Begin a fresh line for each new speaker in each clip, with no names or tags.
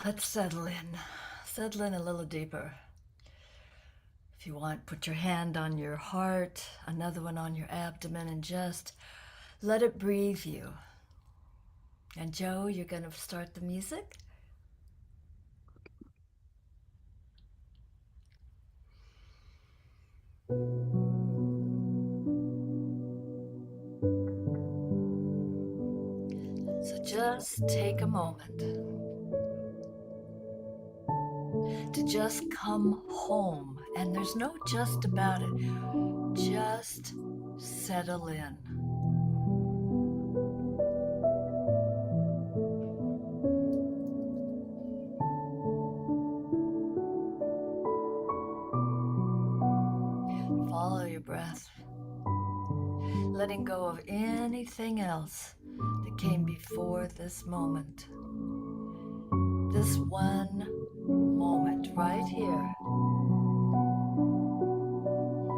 Let's settle in. Settle in a little deeper. If you want, put your hand on your heart, another one on your abdomen, and just let it breathe you. And Joe, you're going to start the music? So just take a moment to just come home. And there's no just about it. Just settle in. Follow your breath, letting go of anything else that came before this moment. This one moment right here.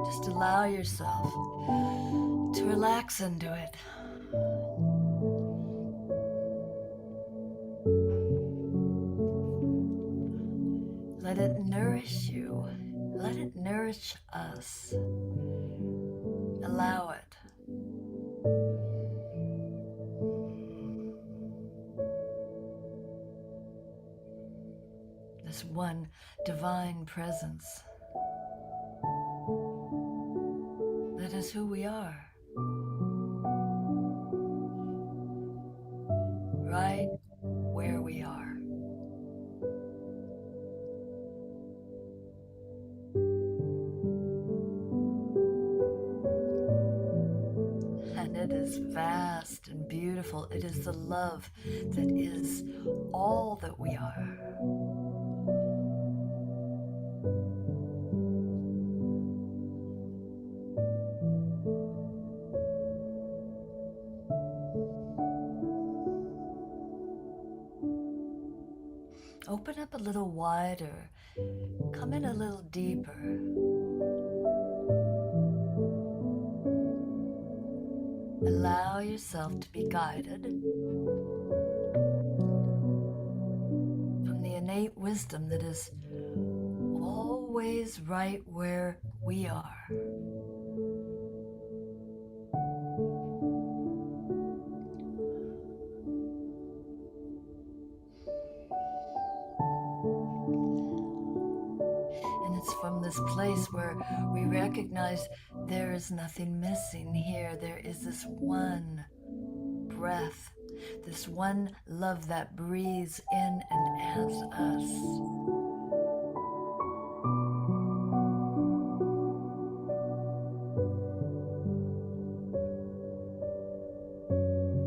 Just allow yourself to relax into it. Let it nourish you. Let it nourish us. Allow it. This one divine presence that is who we are. Right where we are. And it is vast and beautiful. It is the love that is all that we are. Open up a little wider. Come in a little deeper. Allow yourself to be guided from the innate wisdom that is always right where we are. And it's from this place where we recognize there is nothing missing here. There is this one breath, this one love that breathes in and as us.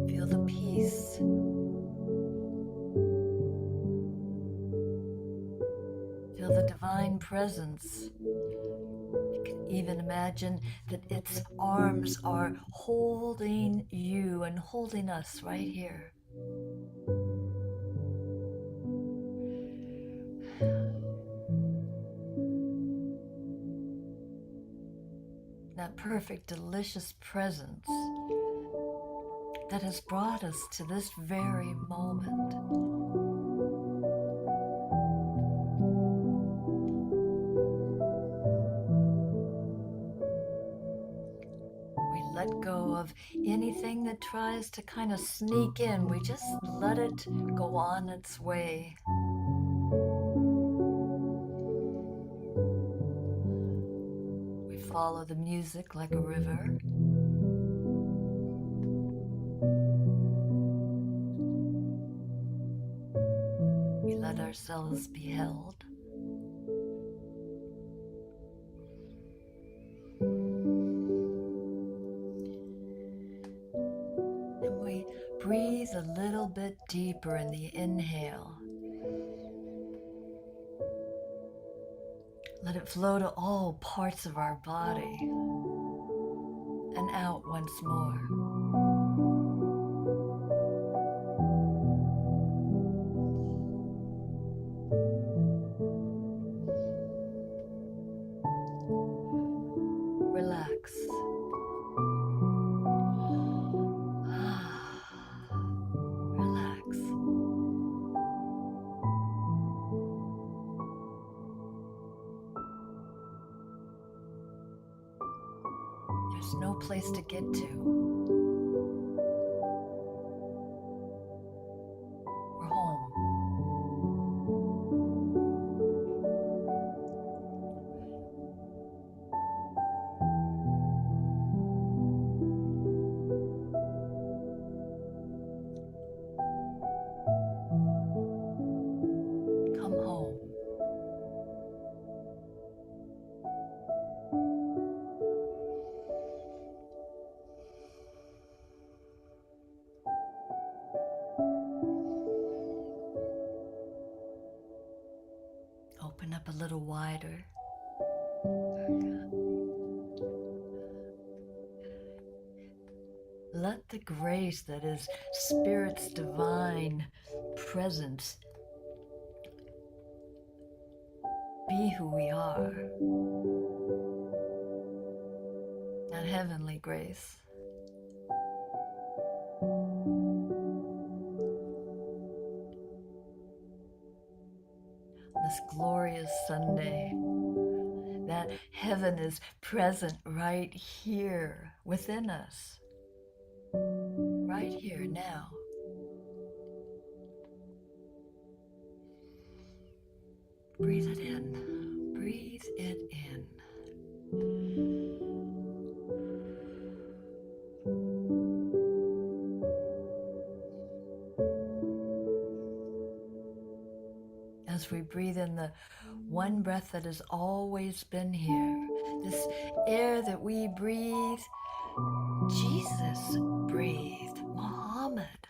Feel the peace. Feel the divine presence. You can even imagine that its arms are holding you and holding us right here. That perfect, delicious presence that has brought us to this very moment. We let go of anything that tries to kind of sneak in. We just let it go on its way. We follow the music like a river. We let ourselves be held. And we breathe a little bit deeper in the inhale. Let it flow to all parts of our body. And out once more. Relax. Relax. There's no place to get to. We're home. Come home. Open up a little wider. Let the grace that is Spirit's divine presence be who we are. That heavenly grace. This glorious Sunday, that heaven is present right here within us, right here now. Breathe it in. Breathe it in. As we breathe in the one breath that has always been here, this air that we breathe, Jesus breathed, Muhammad,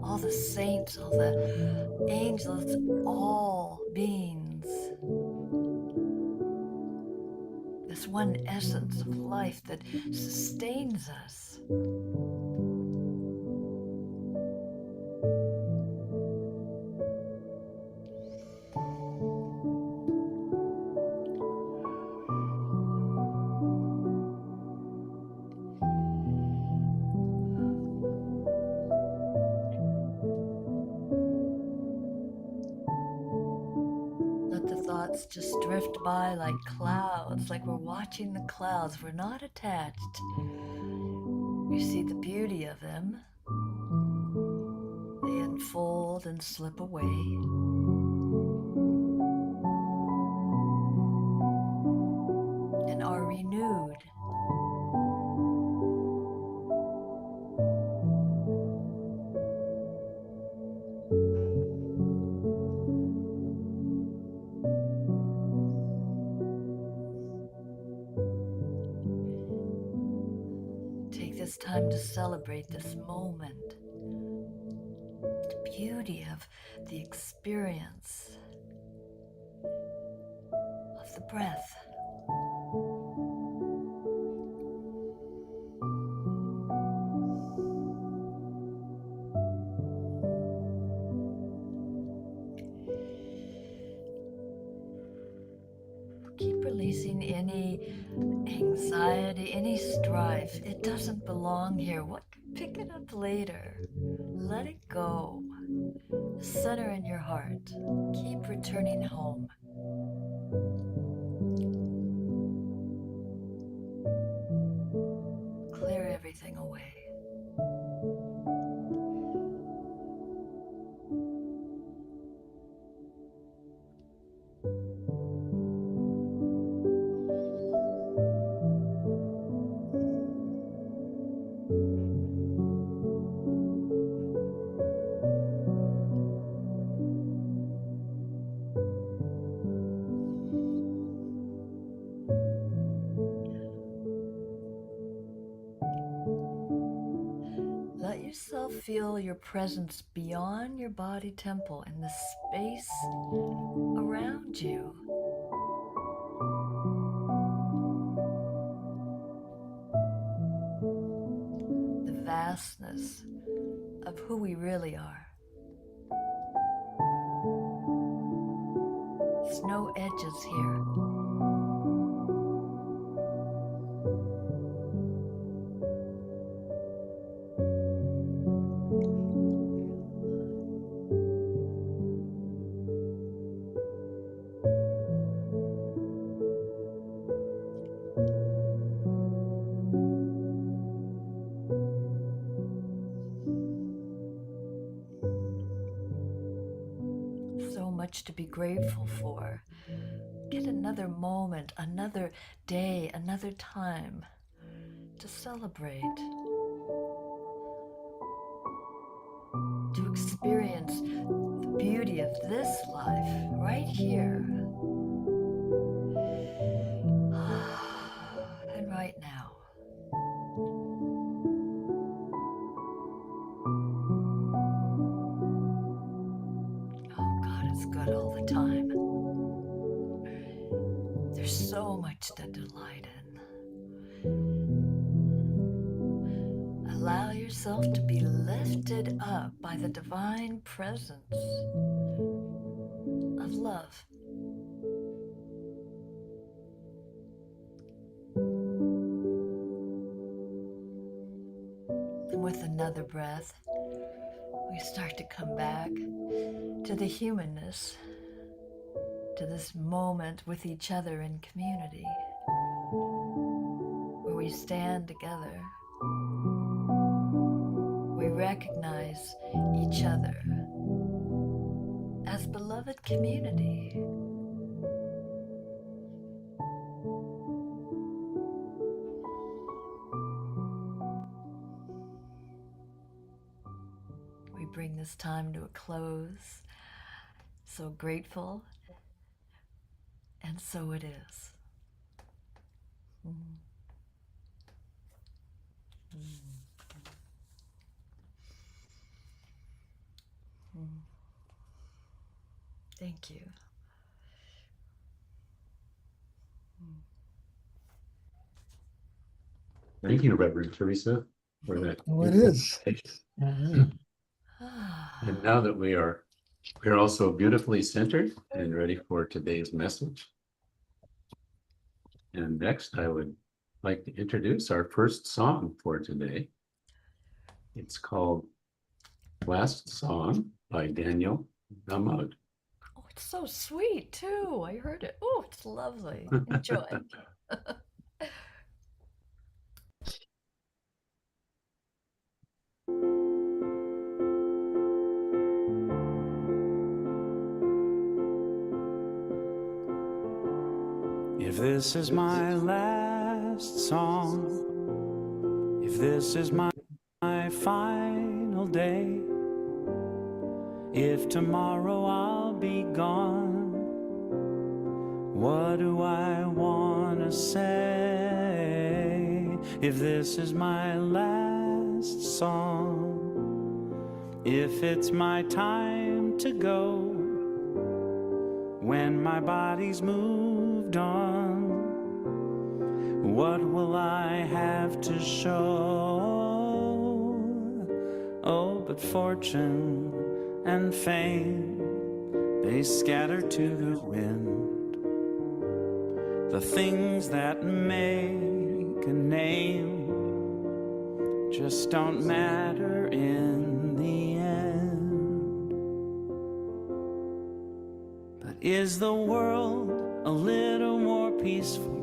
all the saints, all the angels, all beings. This one essence of life that sustains us. Just drift by like clouds, like we're watching the clouds. We're not attached. We see the beauty of them. They unfold and slip away. And are renewed. This time to celebrate this moment, the beauty of the experience of the breath. Keep releasing any anxiety, any strife. It doesn't belong here. Pick it up later. Let it go. Center in your heart. Keep returning home. Clear everything away. Let yourself feel your presence beyond your body temple in the space around you. The vastness of who we really are. There's no edges here. much to be grateful for. Get another moment, another day, another time to celebrate, to experience the beauty of this life right here and right now. Oh God, it's good all the time. There's so much to delight in. Allow yourself to be lifted up by the divine presence of love. And with another breath, we start to come back to the humanness, to this moment with each other in community, where we stand together. We recognize each other as beloved community. We bring this time to a close. So grateful, and so it is. Thank you.
Thank you, Reverend Teresa, for that.
Oh, it is.
And now that we're also beautifully centered and ready for today's message. And next, I would like to introduce our first song for today. It's called Last Song by Daniel Namad.
Oh, it's so sweet too. I heard it. Oh, it's lovely. Enjoy.
If this is my last song, if this is my final day, if tomorrow I'll be gone, what do I want to say? If this is my last song, if it's my time to go, when my body's moved on, what will I have to show? Oh, but fortune and fame, they scatter to the wind. The things that make a name just don't matter in the end. But is the world a little more peaceful?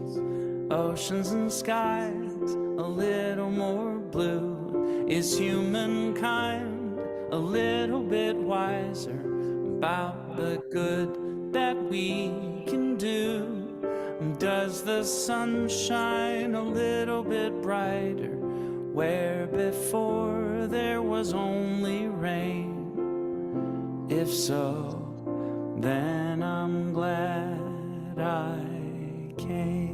Oceans and skies a little more blue? Is humankind a little bit wiser about the good that we can do? Does the sun shine a little bit brighter where before there was only rain? If so, then I'm glad I came.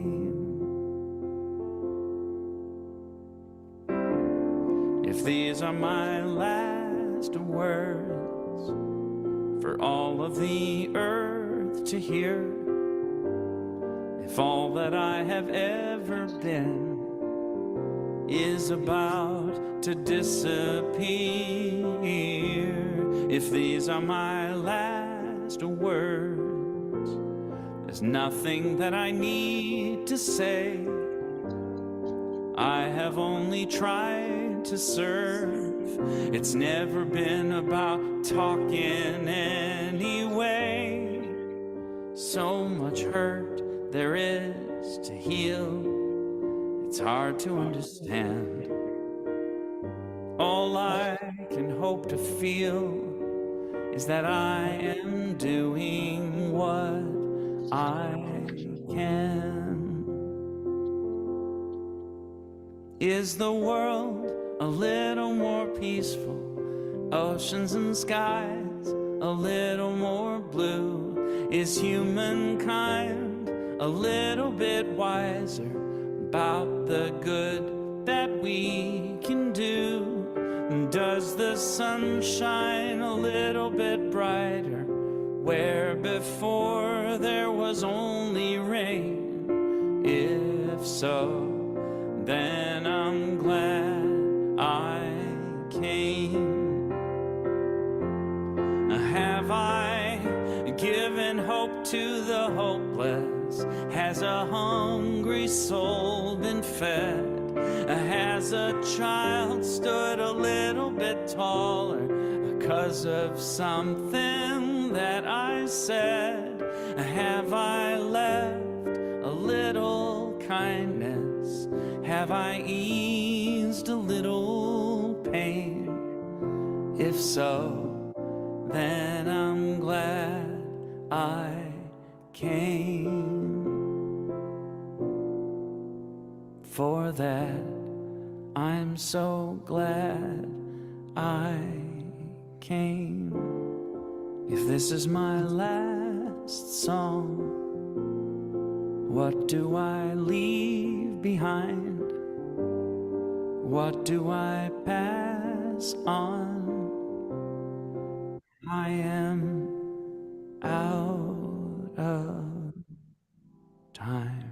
If these are my last words for all of the earth to hear, if all that I have ever been is about to disappear, if these are my last words, there's nothing that I need to say. I have only tried to serve. It's never been about talking anyway. So much hurt there is to heal, it's hard to understand. All I can hope to feel is that I am doing what I can. Is the world a little more peaceful? Oceans and skies a little more blue? Is humankind a little bit wiser about the good that we can do? Does the sun shine a little bit brighter where before there was only rain? If so, then I'm glad I came. Have I given hope to the hopeless? Has a hungry soul been fed? Has a child stood a little bit taller because of something that I said? Have I left a little kindness? Have I eased a little pain? If so, then I'm glad I came. For that, I'm so glad I came. If this is my last song, what do I leave behind? What do I pass on? I am out of time.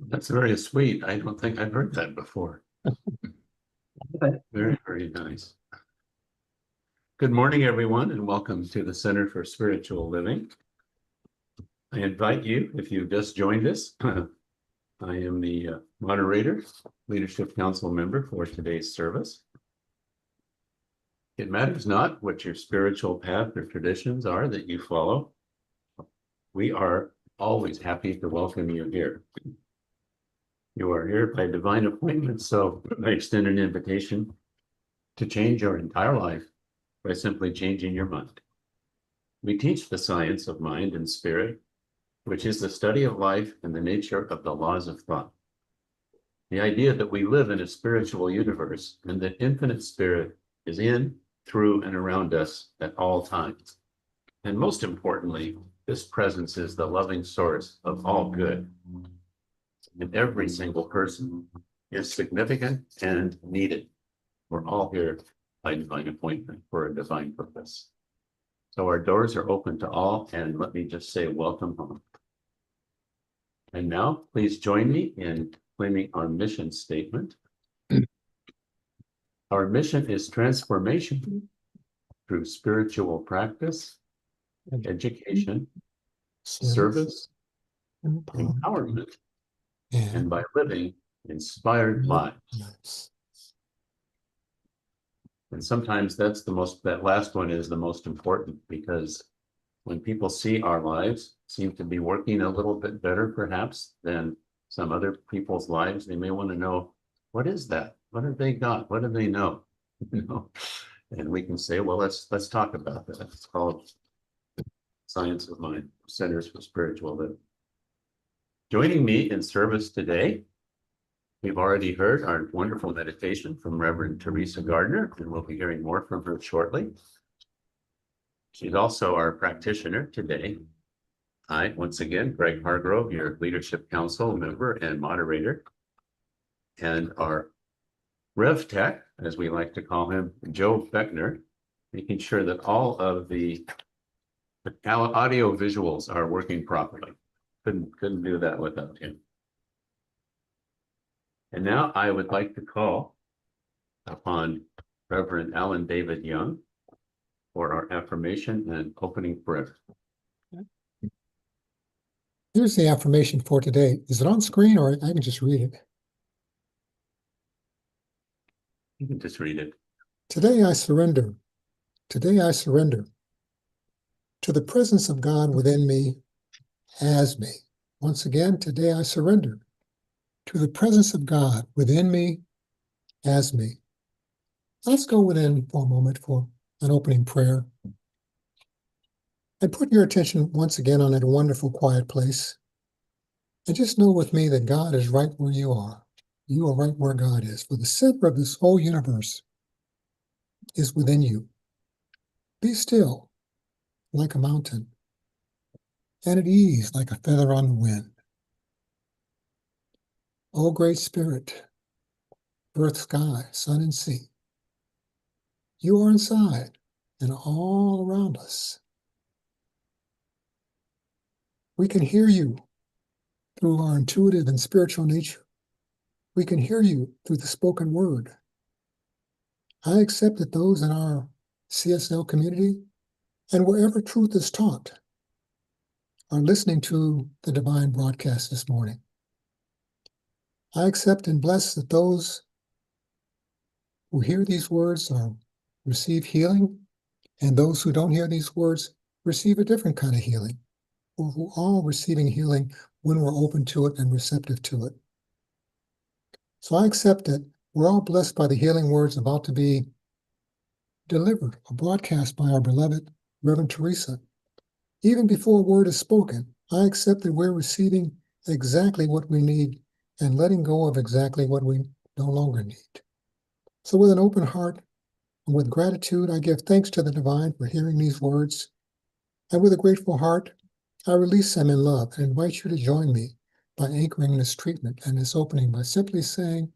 That's very sweet. I don't think I've heard that before. Very, very nice. Good morning, everyone, and welcome to the Center for Spiritual Living. I invite you, if you've just joined us, I am the moderator, Leadership Council member for today's service. It matters not what your spiritual path or traditions are that you follow. We are always happy to welcome you here. You are here by divine appointment, so I extend an invitation to change your entire life by simply changing your mind. We teach the science of mind and spirit, which is the study of life and the nature of the laws of thought. The idea that we live in a spiritual universe and that infinite spirit is in, through, and around us at all times. And most importantly, this presence is the loving source of all good. And every single person is significant and needed. We're all here by divine appointment for a divine purpose. So our doors are open to all, and let me just say welcome home. And now, please join me in claiming our mission statement. Our mission is transformation through spiritual practice, education, service, empowerment, and by living inspired lives. And sometimes that's that last one is the most important, because when people see our lives seem to be working a little bit better, perhaps, than some other people's lives, they may want to know, what is that? What have they got? What do they know? And we can say, well, let's talk about that. It's called Science of Mind, Centers for Spiritual Living. Joining me in service today, we've already heard our wonderful meditation from Reverend Teresa Gardiner, and we'll be hearing more from her shortly. She's also our practitioner today. Hi, once again, Greg Hargrove, your Leadership Council member and moderator, and our Rev Tech, as we like to call him, Joe Beckner, making sure that all of the audio visuals are working properly. Couldn't do that without him. And now I would like to call upon Reverend Alan David Young for our affirmation and opening prayer.
Here's the affirmation for today. Is it on screen, or I can just read it?
You can just read it.
Today I surrender. Today I surrender to the presence of God within me as me. Once again, today I surrender to the presence of God within me, as me. Let's go within for a moment for an opening prayer. And put your attention once again on that wonderful quiet place. And just know with me that God is right where you are. You are right where God is. For the center of this whole universe is within you. Be still like a mountain, and at ease like a feather on the wind. O great Spirit, earth, sky, sun, and sea, you are inside and all around us. We can hear you through our intuitive and spiritual nature. We can hear you through the spoken word. I accept that those in our CSL community and wherever truth is taught are listening to the divine broadcast this morning. I accept and bless that those who hear these words receive healing, and those who don't hear these words receive a different kind of healing. We're all receiving healing when we're open to it and receptive to it. So I accept that we're all blessed by the healing words about to be delivered or broadcast by our beloved Reverend Teresa. Even before a word is spoken, I accept that we're receiving exactly what we need and letting go of exactly what we no longer need. So with an open heart and with gratitude, I give thanks to the divine for hearing these words. And with a grateful heart, I release them in love and invite you to join me by anchoring this treatment and this opening by simply saying,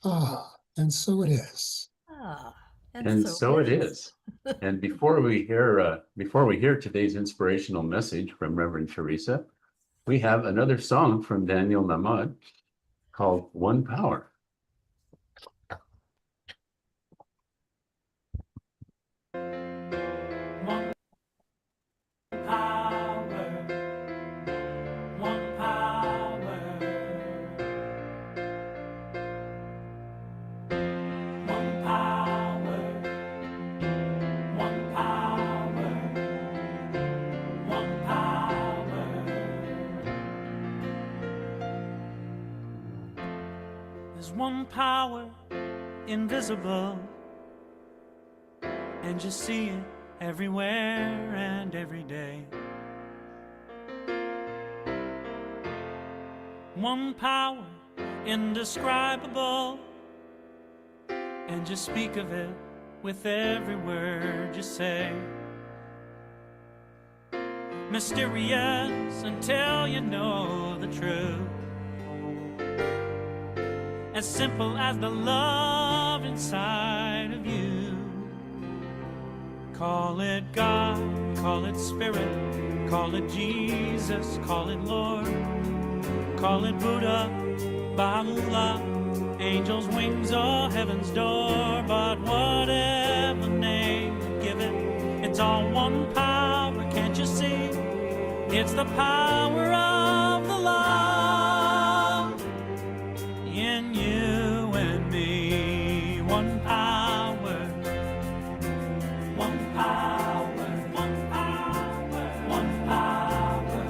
ah, and so it is.
Ah,
And so it is. And before we hear today's inspirational message from Reverend Teresa, we have another song from Daniel Namad called One Power.
One power, one power, one power, one power, one power. There's one power invisible, and you see it everywhere and every day. One power indescribable, and you speak of it with every word you say. Mysterious until you know the truth, as simple as the love inside of you. Call it God, call it Spirit, call it Jesus, call it Lord, call it Buddha, Baha'u'llah, angels' wings or heaven's door. But whatever name you give it, it's all one power, can't you see? It's the power of the love in you and me. One power, one power, one power, one power.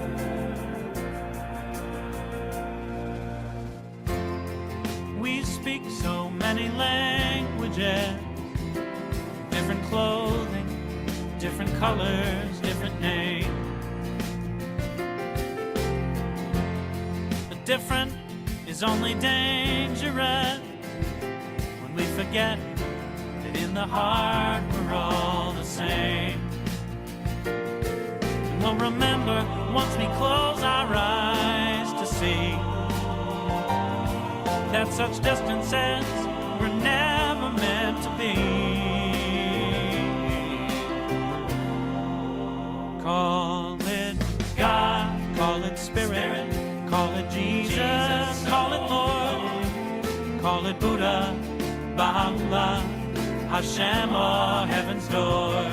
We speak so many languages, different clothing, different colors, different names. The different is only dangerous when we forget that in the heart we're all the same. And we'll remember once we close our eyes to see that such distances were never meant to be. Call it God, call it Spirit, call it Jesus, call it Lord, call it Buddha, Baha'u'llah, Hashem or heaven's door.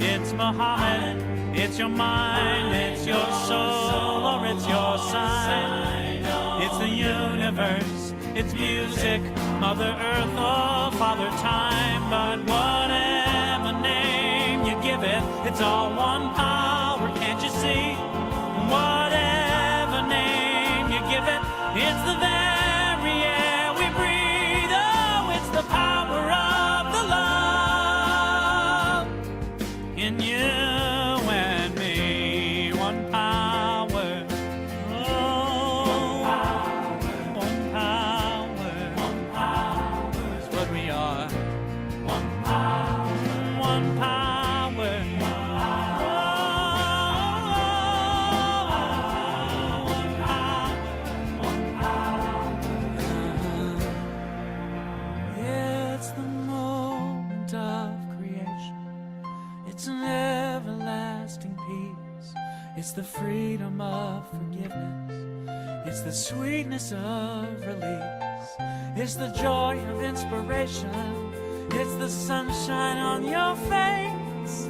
It's Muhammad, it's your mind, it's your soul, or it's your sign. It's the universe, it's music, Mother Earth or Father Time. But whatever name you give it, it's all one power, can't you see? Whatever name you give it, it's the very the freedom of forgiveness. It's the sweetness of release. It's the joy of inspiration. It's the sunshine on your face.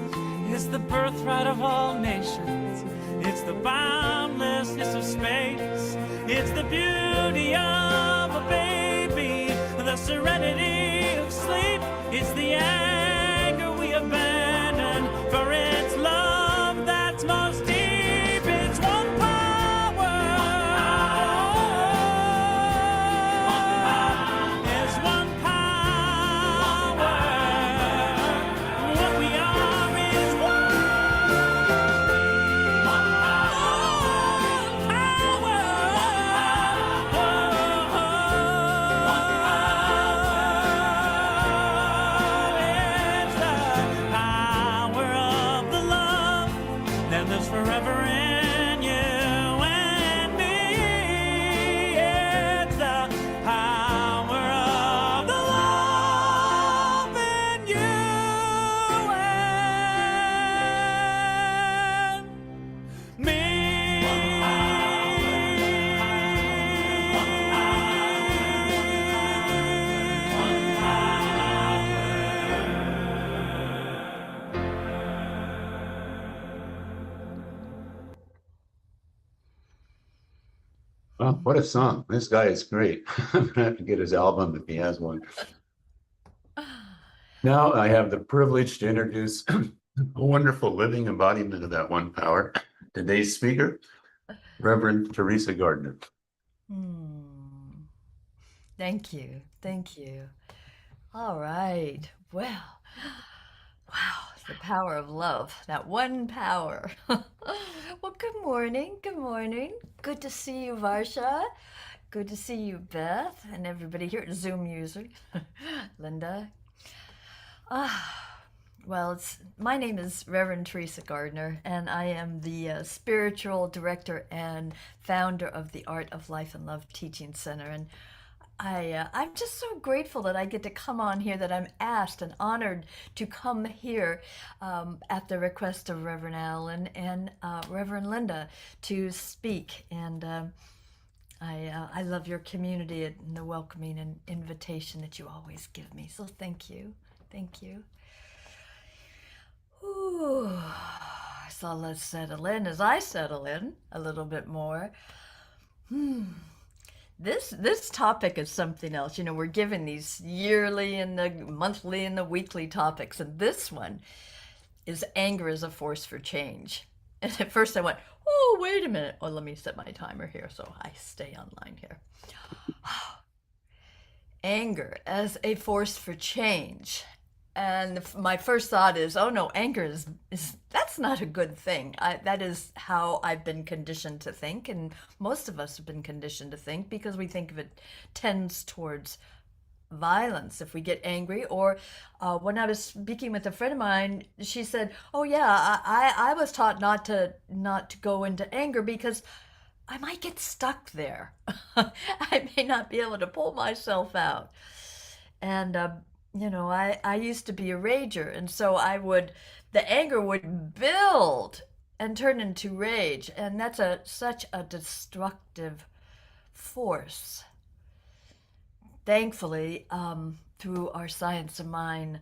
It's the birthright of all nations. It's the boundlessness of space. It's the beauty of a baby, the serenity of sleep. It's the anger we abandon, for it's love that's most deep. It's one power. It's one power. What we are is one forever in you and me. It's the power of the love in you and me.
Oh, what a song. This guy is great. I'm gonna have to get his album if he has one. Now I have the privilege to introduce a wonderful living embodiment of that one power. Today's speaker, Reverend Teresa Gardiner.
Thank you. Thank you. All right. Well, wow, the power of love, that one power. Well, good morning. Good morning. Good to see you, Varsha. Good to see you, Beth, and everybody here, Zoom user, Linda. Well, my name is Reverend Teresa Gardiner, and I am the spiritual director and founder of the Art of Life and Love Teaching Center. And I'm just so grateful that I get to come on here, that I'm asked and honored to come here at the request of Reverend Allen and Reverend Linda to speak. And I love your community and the welcoming and invitation that you always give me. So thank you. Thank you. Ooh. So let's settle in as I settle in a little bit more. This topic is something else. You know, we're given these yearly and the monthly and the weekly topics, and this one is anger as a force for change. And at first I went, oh, wait a minute. Oh, let me set my timer here so I stay online here. Anger as a force for change. And my first thought is, oh no, anger is that's not a good thing. That is how I've been conditioned to think, and most of us have been conditioned to think, because we think of it tends towards violence if we get angry. Or when I was speaking with a friend of mine, she said, oh yeah, I was taught not to go into anger because I might get stuck there. I may not be able to pull myself out. And you know, I used to be a rager, and so the anger would build and turn into rage, and that's such a destructive force. Thankfully, through our Science of Mind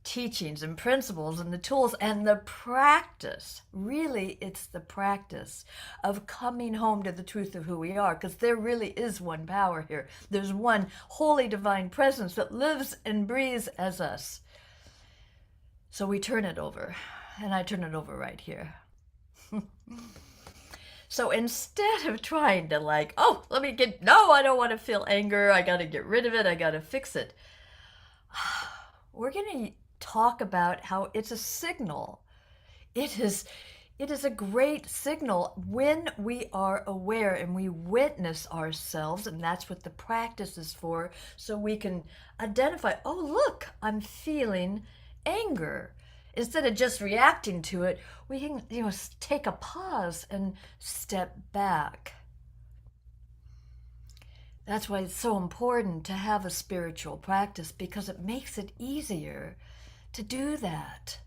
teachings and principles and the tools and the practice, really it's the practice of coming home to the truth of who we are, because there really is one power here. There's one holy divine presence that lives and breathes as us. So we turn it over, and I turn it over right here. So instead of trying to no, I don't want to feel anger, I got to get rid of it, I got to fix it, we're going to talk about how it's a signal. It is a great signal when we are aware and we witness ourselves, and that's what the practice is for, so we can identify, oh look, I'm feeling anger. Instead of just reacting to it, we can take a pause and step back. That's why it's so important to have a spiritual practice, because it makes it easier to do that,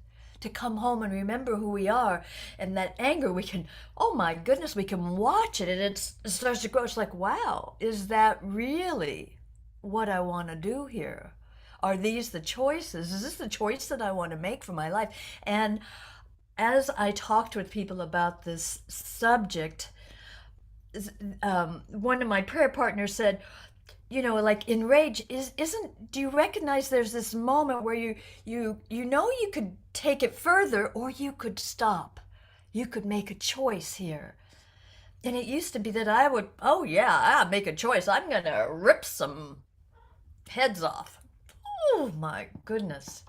to come home and remember who we are. And that anger, we can, oh my goodness, we can watch it and it starts to grow. It's like, wow, is that really what I want to do here? Are these the choices? Is this the choice that I want to make for my life? And as I talked with people about this subject, one of my prayer partners said, you know, like in rage, do you recognize there's this moment where you know you could take it further or you could stop. You could make a choice here. And it used to be that I would, oh yeah, I make a choice. I'm going to rip some heads off. Oh my goodness.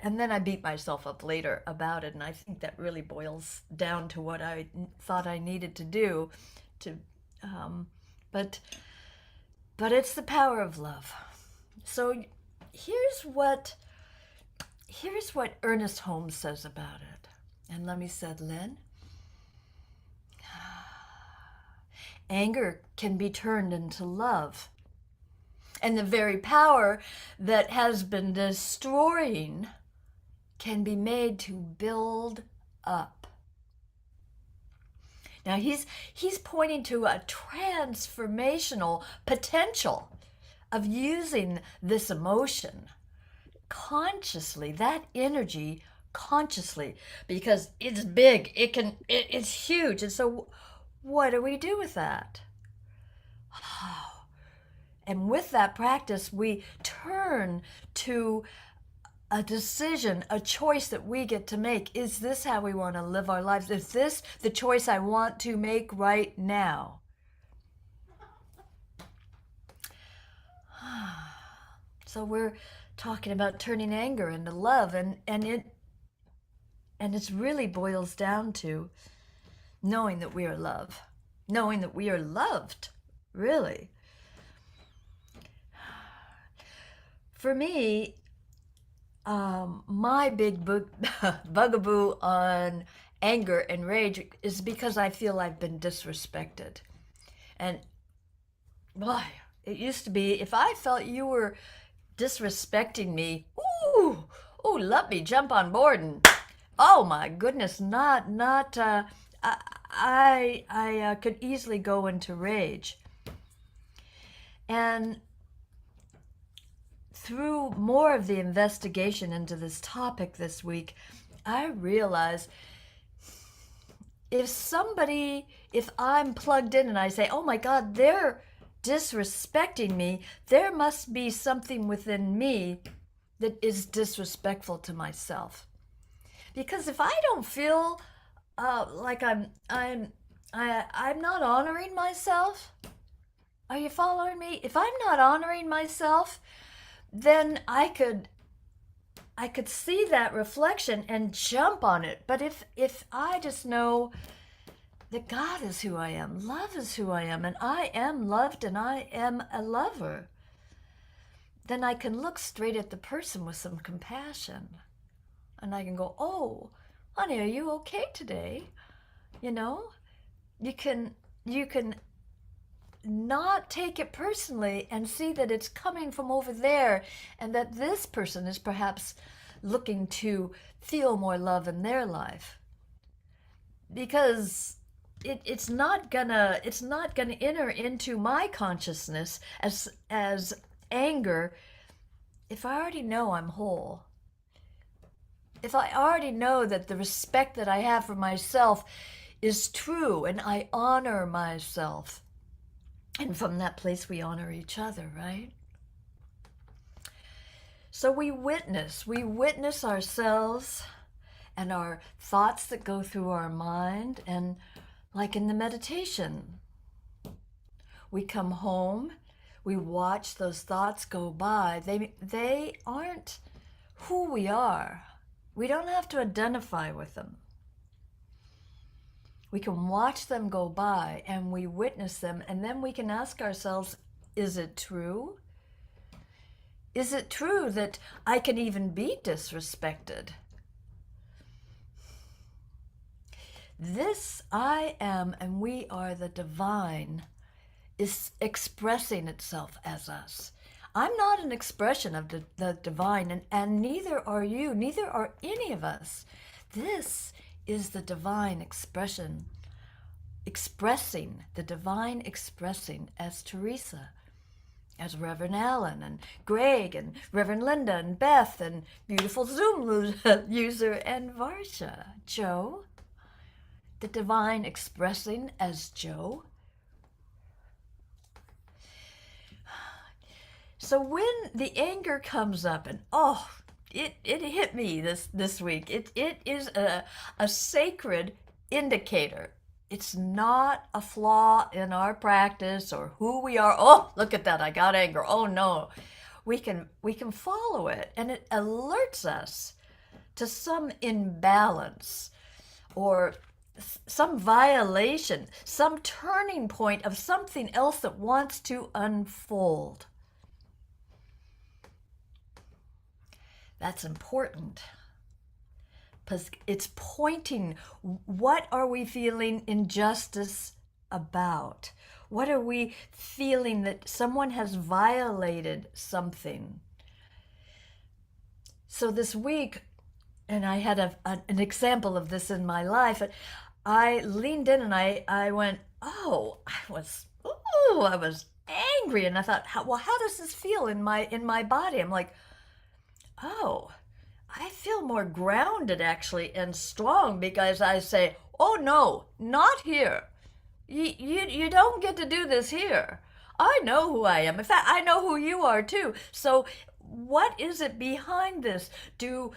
And then I beat myself up later about it, and I think that really boils down to what I thought I needed to do to but it's the power of love. So here's what Ernest Holmes says about it. And let me say, Lynn, anger can be turned into love. And the very power that has been destroying can be made to build up. Now he's pointing to a transformational potential of using this emotion consciously, that energy consciously, because it's big, it's huge. And so what do we do with that? And with that practice, we turn to a decision, a choice that we get to make. Is this how we want to live our lives? Is this the choice I want to make right now? So we're talking about turning anger into love, and it really boils down to knowing that we are love, knowing that we are loved, really. For me, my big bugaboo on anger and rage is because I feel I've been disrespected. And boy, it used to be if I felt you were disrespecting me, ooh, let me jump on board and oh my goodness, I could easily go into rage. And through more of the investigation into this topic this week, I realized if I'm plugged in and I say, oh my God, they're disrespecting me, there must be something within me that is disrespectful to myself. Because if I don't feel like I'm not honoring myself, are you following me? If I'm not honoring myself, then I could see that reflection and jump on it. But if I just know that God is who I am, love is who I am, and I am loved and I am a lover, then I can look straight at the person with some compassion. And I can go, oh, honey, are you okay today? You know, you can not take it personally and see that it's coming from over there and that this person is perhaps looking to feel more love in their life. Because it's not gonna enter into my consciousness as anger if I already know I'm whole. If I already know that the respect that I have for myself is true and I honor myself. And from that place, we honor each other, right? So we witness ourselves and our thoughts that go through our mind. And like in the meditation, we come home, we watch those thoughts go by. They aren't who we are. We don't have to identify with them. We can watch them go by and we witness them, and then we can ask ourselves, is it true? Is it true that I can even be disrespected? This I am and we are the divine is expressing itself as us. I'm not an expression of the divine, and neither are you, neither are any of us. This is the divine expression, expressing, the divine expressing as Teresa, as Reverend Allen and Greg and Reverend Linda and Beth and beautiful Zoom user and Varsha. Joe, the divine expressing as Joe. So when the anger comes up, and it hit me this week. It is a sacred indicator. It's not a flaw in our practice or who we are. Oh, look at that! I got anger. Oh no, we can follow it, and it alerts us to some imbalance or some violation, some turning point of something else that wants to unfold. That's important because it's pointing, what are we feeling injustice about? What are we feeling that someone has violated something? So this week, and I had an example of this in my life, I leaned in and I went, I was angry. And I thought, how does this feel in my body? I'm like, I feel more grounded actually and strong because I say, oh no, not here. You don't get to do this here. I know who I am. In fact, I know who you are too. So what is it behind this? Am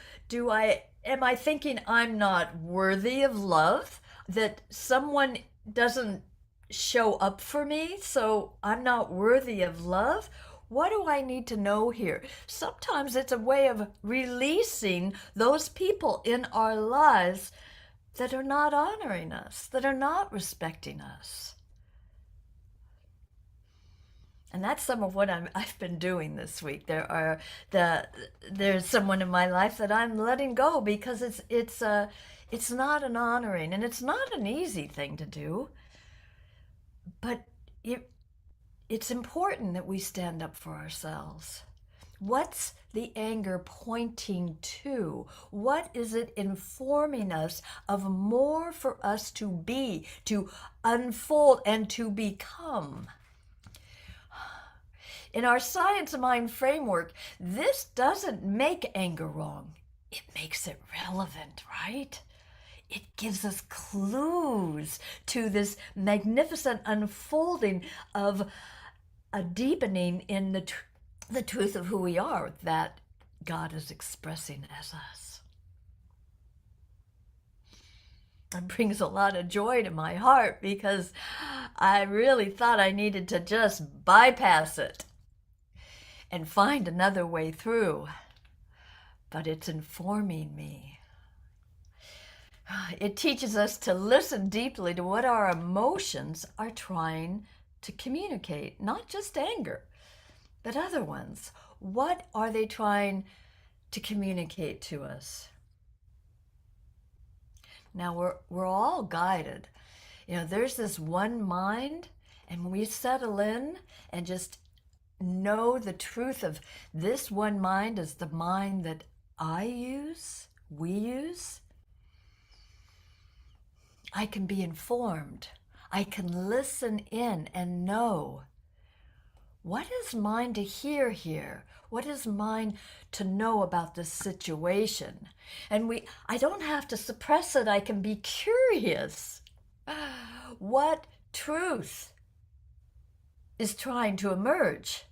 I thinking I'm not worthy of love? That someone doesn't show up for me, so I'm not worthy of love? What do I need to know here? Sometimes it's a way of releasing those people in our lives that are not honoring us, that are not respecting us. And that's some of what I've been doing this week. There's someone in my life that I'm letting go because it's not an honoring, and it's not an easy thing to do. But it's important that we stand up for ourselves. What's the anger pointing to? What is it informing us of more for us to be, to unfold, and to become? In our science of mind framework, this doesn't make anger wrong. It makes it relevant, right? It gives us clues to this magnificent unfolding of a deepening in the truth of who we are, that God is expressing as us. It brings a lot of joy to my heart because I really thought I needed to just bypass it and find another way through. But it's informing me. It teaches us to listen deeply to what our emotions are trying to communicate, not just anger, but other ones. What are they trying to communicate to us? Now we're all guided. There's this one mind, and when we settle in and just know the truth of this one mind is the mind that we use, I can be informed. I can listen in and know, what is mine to hear here? What is mine to know about this situation? And I don't have to suppress it. I can be curious. What truth is trying to emerge?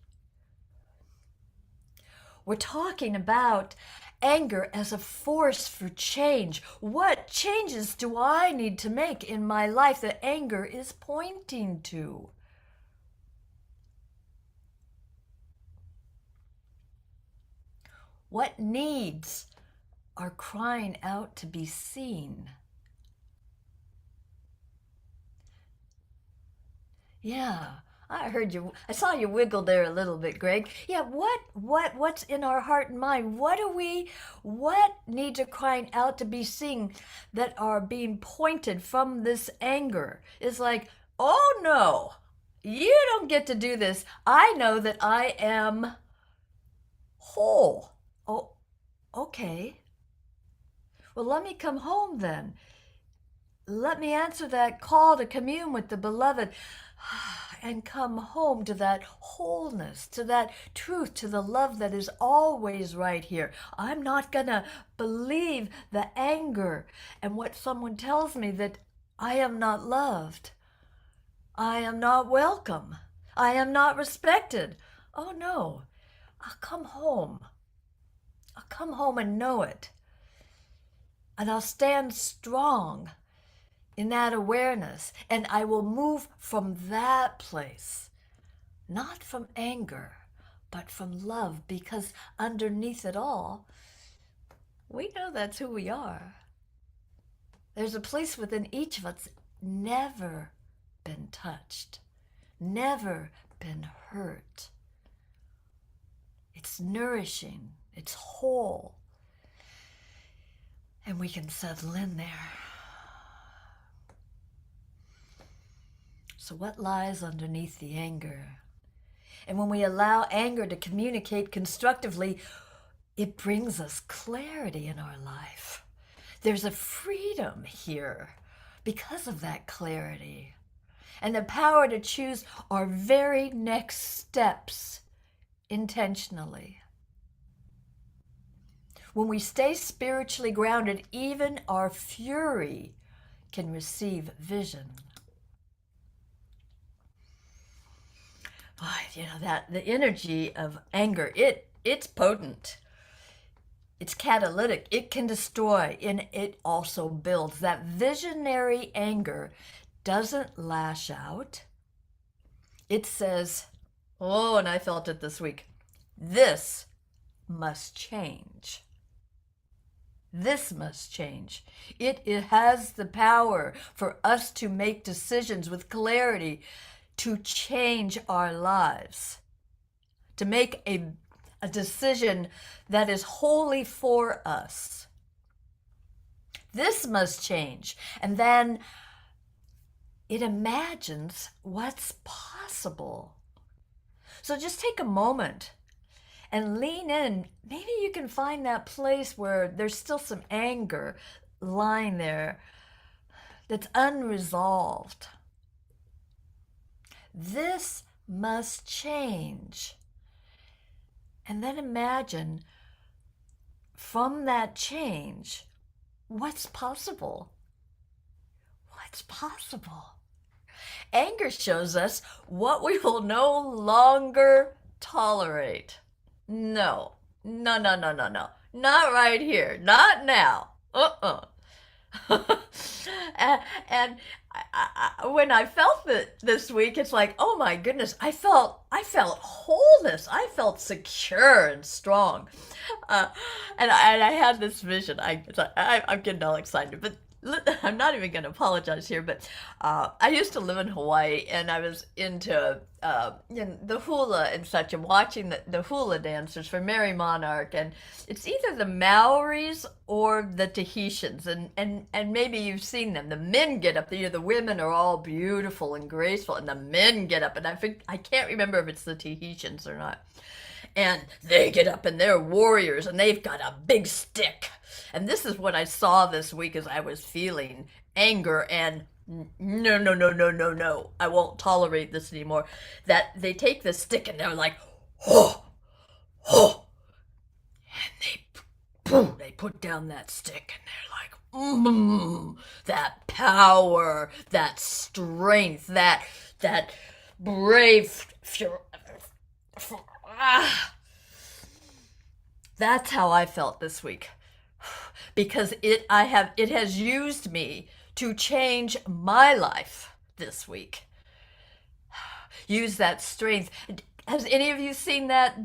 We're talking about anger as a force for change. What changes do I need to make in my life that anger is pointing to? What needs are crying out to be seen? Yeah, I heard you. I saw you wiggle there a little bit, Greg. Yeah, what's in our heart and mind? What needs are crying out to be seen that are being pointed from this anger? It's like, oh no, you don't get to do this. I know that I am whole. Oh, okay. Well, let me come home then. Let me answer that call to commune with the beloved and come home to that wholeness, to that truth, to the love that is always right here. I'm not going to believe the anger and what someone tells me that I am not loved. I am not welcome. I am not respected. Oh no, I'll come home. I'll come home and know it. And I'll stand strong in that awareness, and I will move from that place, not from anger, but from love, because underneath it all, we know that's who we are. There's a place within each of us never been touched, never been hurt. It's nourishing, it's whole, and we can settle in there. So what lies underneath the anger? And when we allow anger to communicate constructively, it brings us clarity in our life. There's a freedom here because of that clarity, and the power to choose our very next steps intentionally. When we stay spiritually grounded, even our fury can receive vision. You know, that the energy of anger, it's potent. It's catalytic. It can destroy, and it also builds. That visionary anger doesn't lash out. It says, oh, and I felt it this week, this must change. This must change. It has the power for us to make decisions with clarity, to change our lives, to make a decision that is wholly for us. This must change. And then it imagines what's possible. So just take a moment and lean in. Maybe you can find that place where there's still some anger lying there that's unresolved. This must change. And then imagine from that change, what's possible? What's possible? Anger shows us what we will no longer tolerate. No. Not right here. Not now. And when I felt it this week, it's like, oh my goodness, I felt wholeness. I felt secure and strong. And I had this vision. I'm getting all excited, but I'm not even going to apologize here, but I used to live in Hawaii, and I was into the hula and such, and watching the hula dancers for Mary Monarch, and it's either the Maoris or the Tahitians, and maybe you've seen them. The men get up, the women are all beautiful and graceful, and the men get up, and I can't remember if it's the Tahitians or not. And they get up and they're warriors, and they've got a big stick. And this is what I saw this week as I was feeling anger and no, I won't tolerate this anymore. That they take the stick and they're like, oh, and they put down that stick and they're like, that power, that strength, that brave, that's how I felt this week, because it has used me to change my life this week. Use that strength. Has any of you seen that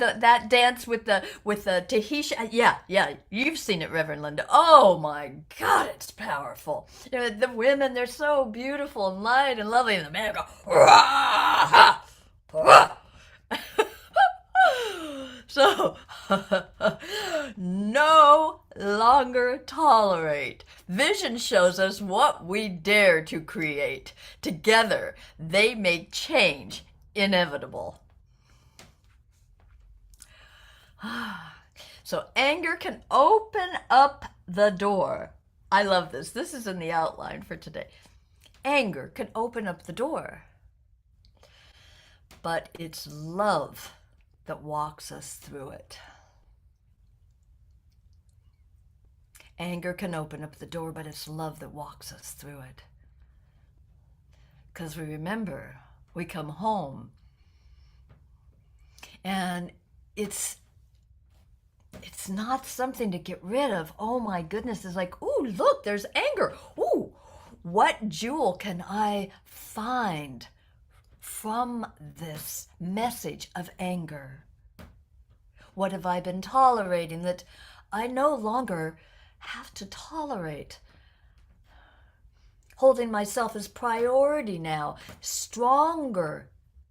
dance with the Tahitian? Yeah, you've seen it, Reverend Linda. Oh my God, it's powerful. You know, the women, they're so beautiful and light and lovely, and the men go, rah, rah. So, no longer tolerate. Vision shows us what we dare to create. Together, they make change inevitable. So anger can open up the door. I love this. This is in the outline for today. Anger can open up the door, but it's love that walks us through it. Anger can open up the door, but it's love that walks us through it. Because we remember, we come home, and it's not something to get rid of. Oh my goodness, it's like, ooh, look, there's anger. Ooh, what jewel can I find from this message of anger? What have I been tolerating that I no longer have to tolerate? Holding myself as priority now, stronger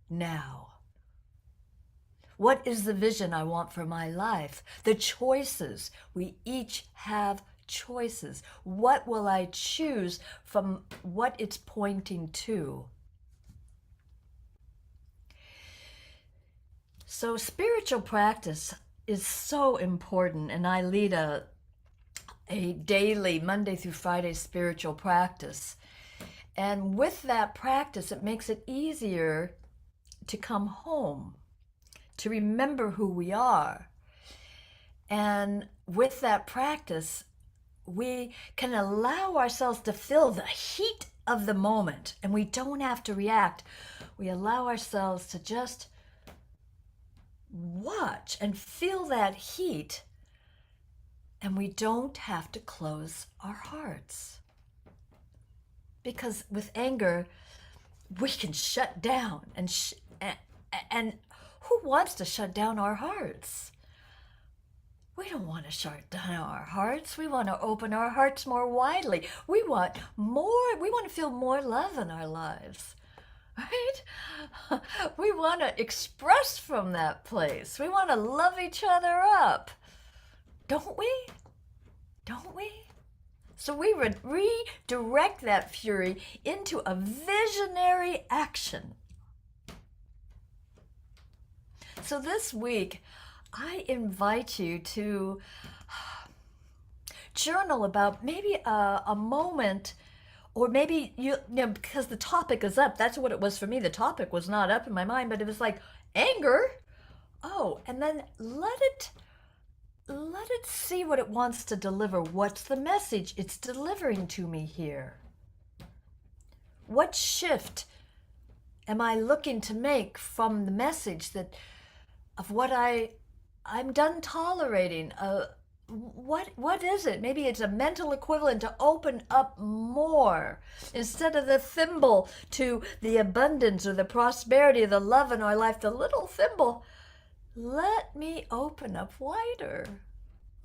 now. What is the vision I want for my life? The choices. We each have choices. What will I choose from what it's pointing to? So spiritual practice is so important, and I lead a daily Monday through Friday spiritual practice. And with that practice, it makes it easier to come home, to remember who we are. And with that practice, we can allow ourselves to feel the heat of the moment, and we don't have to react. We allow ourselves to just watch and feel that heat, and we don't have to close our hearts. Because with anger, we can shut down, and who wants to shut down our hearts? We don't want to shut down our hearts. We want to open our hearts more widely. We want more. We want to feel more love in our lives, right? We want to express from that place. We want to love each other up. Don't we? Don't we? So we would redirect that fury into a visionary action. So this week, I invite you to journal about maybe a moment, or maybe you know, because the topic is up. That's what it was for me. The topic was not up in my mind, but it was like anger. Oh, and then let it see what it wants to deliver. What's the message it's delivering to me here? What shift am I looking to make from the message of what I'm done tolerating? What is it? Maybe it's a mental equivalent to open up more. Instead of the thimble to the abundance or the prosperity, the love in our life, the little thimble, let me open up wider.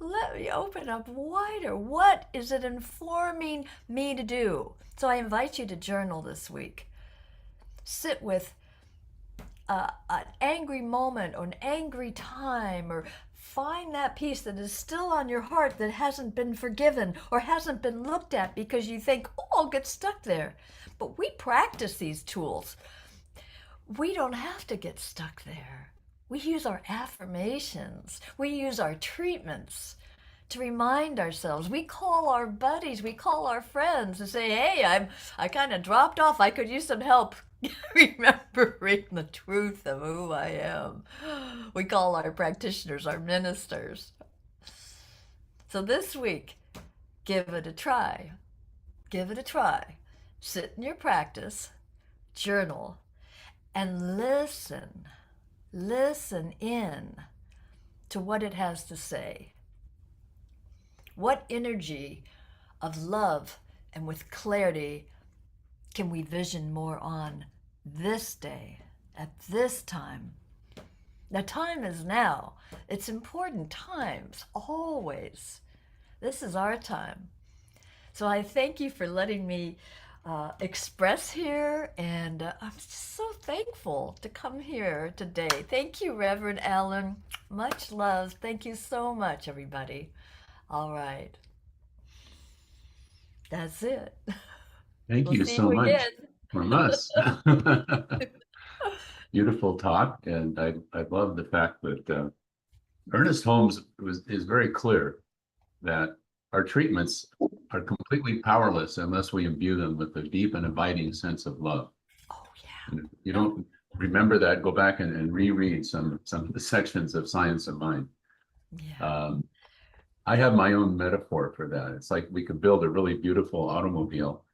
Let me open up wider. What is it informing me to do? So I invite you to journal this week. Sit with an angry moment or an angry time, or find that piece that is still on your heart that hasn't been forgiven or hasn't been looked at because you think, oh, I'll get stuck there. But we practice these tools. We don't have to get stuck there. We use our affirmations. We use our treatments to remind ourselves. We call our buddies, we call our friends and say, hey, I kind of dropped off. I could use some help remembering the truth of who I am. We call our practitioners, our ministers. So this week, give it a try. Give it a try. Sit in your practice, journal, and listen. Listen in to what it has to say. What energy of love and with clarity can we vision more on this day, at this time? The time is now. It's important times, always. This is our time. So I thank you for letting me express here, and I'm just so thankful to come here today. Thank you, Reverend Allen. Much love. Thank you so much, everybody. All right. That's it.
Thank
We'll
you
see
so
you
much
again.
from us. Beautiful talk, and I love the fact that Ernest Holmes is very clear that our treatments are completely powerless unless we imbue them with a deep and abiding sense of love.
Oh, yeah.
And if you don't remember that, go back and reread some of the sections of Science of Mind.
Yeah.
I have my own metaphor for that. It's like we could build a really beautiful automobile,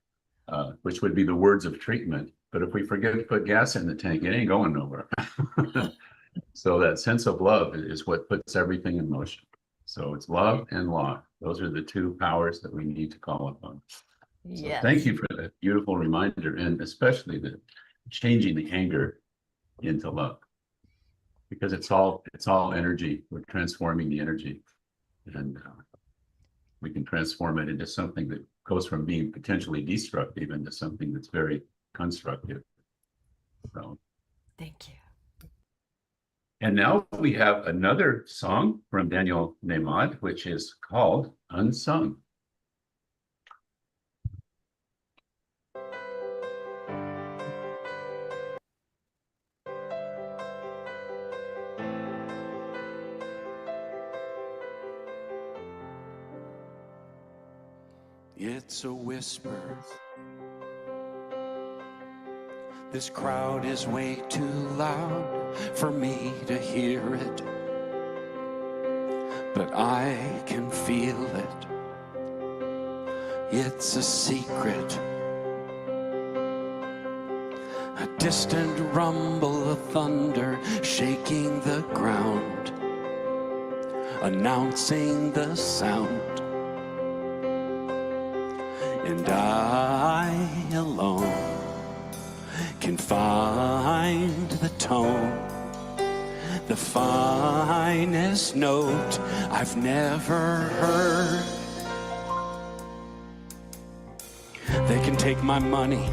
which would be the words of treatment. But if we forget to put gas in the tank, it ain't going nowhere. So that sense of love is what puts everything in motion. So it's love and law. Those are the two powers that we need to call upon. So
Yes.
thank you for that beautiful reminder, and especially the changing the anger into love, because it's all energy. We're transforming the energy, and we can transform it into something that goes from being potentially destructive into something that's very constructive. So,
Thank you.
and now we have another song from Daniel Nemad, which is called Unsung.
It's a whisper. This crowd is way too loud for me to hear it, but I can feel it. It's a secret, a distant rumble of thunder shaking the ground, announcing the sound. And I alone can find the tone, the finest note I've never heard. They can take my money,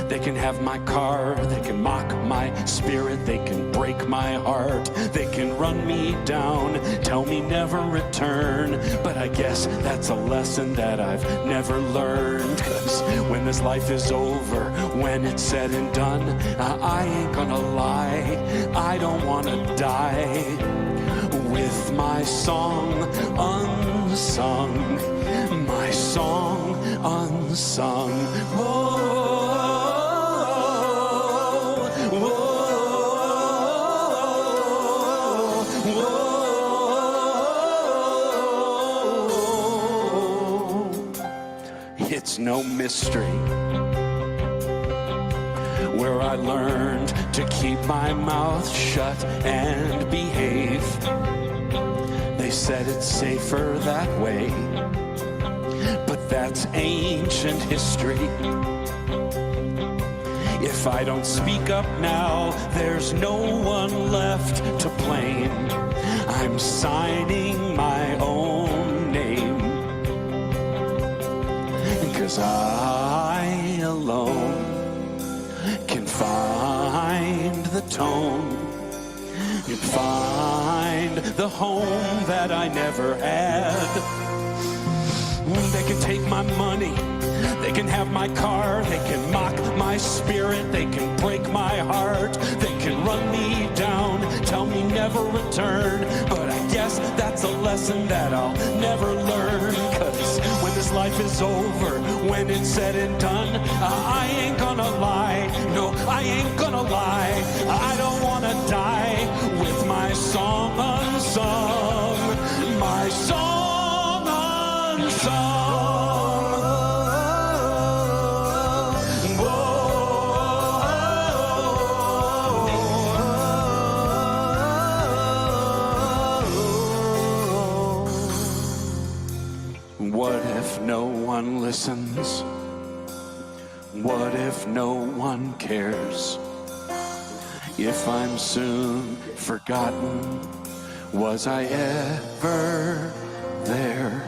they can have my car, they can mock my spirit, they can break my heart, they can run me down, tell me never return. But I guess that's a lesson that I've never learned, 'cause when this life is over, when it's said and done, I ain't gonna lie, I don't wanna die with my song unsung, my song unsung. Whoa, whoa, whoa. It's no mystery where I learned to keep my mouth shut and behave. They said it's safer that way, but that's ancient history. If I don't speak up now, there's no one left to blame. I'm signing my own name, 'cause I alone can find the tone, can find the home that I never had. They can take my money, they can have my car, they can mock my spirit, they can break my heart, they can run me down, tell me never return. But I guess that's a lesson that I'll never learn, 'cause when this life is over, when it's said and done, I ain't gonna lie, no, I ain't gonna lie, I don't wanna die with my song unsung, my song unsung. What if no one listens? What if no one cares? If I'm soon forgotten, was I ever there?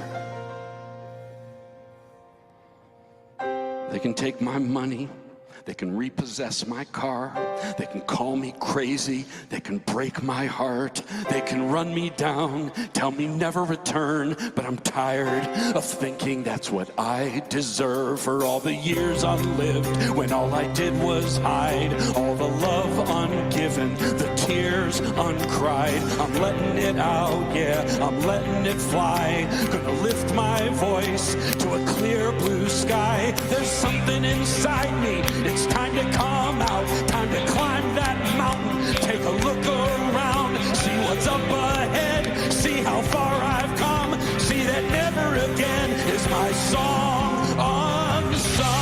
They can take my money, they can repossess my car, they can call me crazy, they can break my heart, they can run me down, tell me never return. But I'm tired of thinking that's what I deserve for all the years unlived, when all I did was hide, all the love ungiven, the tears tears uncried. I'm letting it out, yeah, I'm letting it fly. Gonna lift my voice to a clear blue sky. There's something inside me, it's time to come out. Time to climb that mountain, take a look around. See what's up ahead, see how far I've come. See that never again is my song unsung.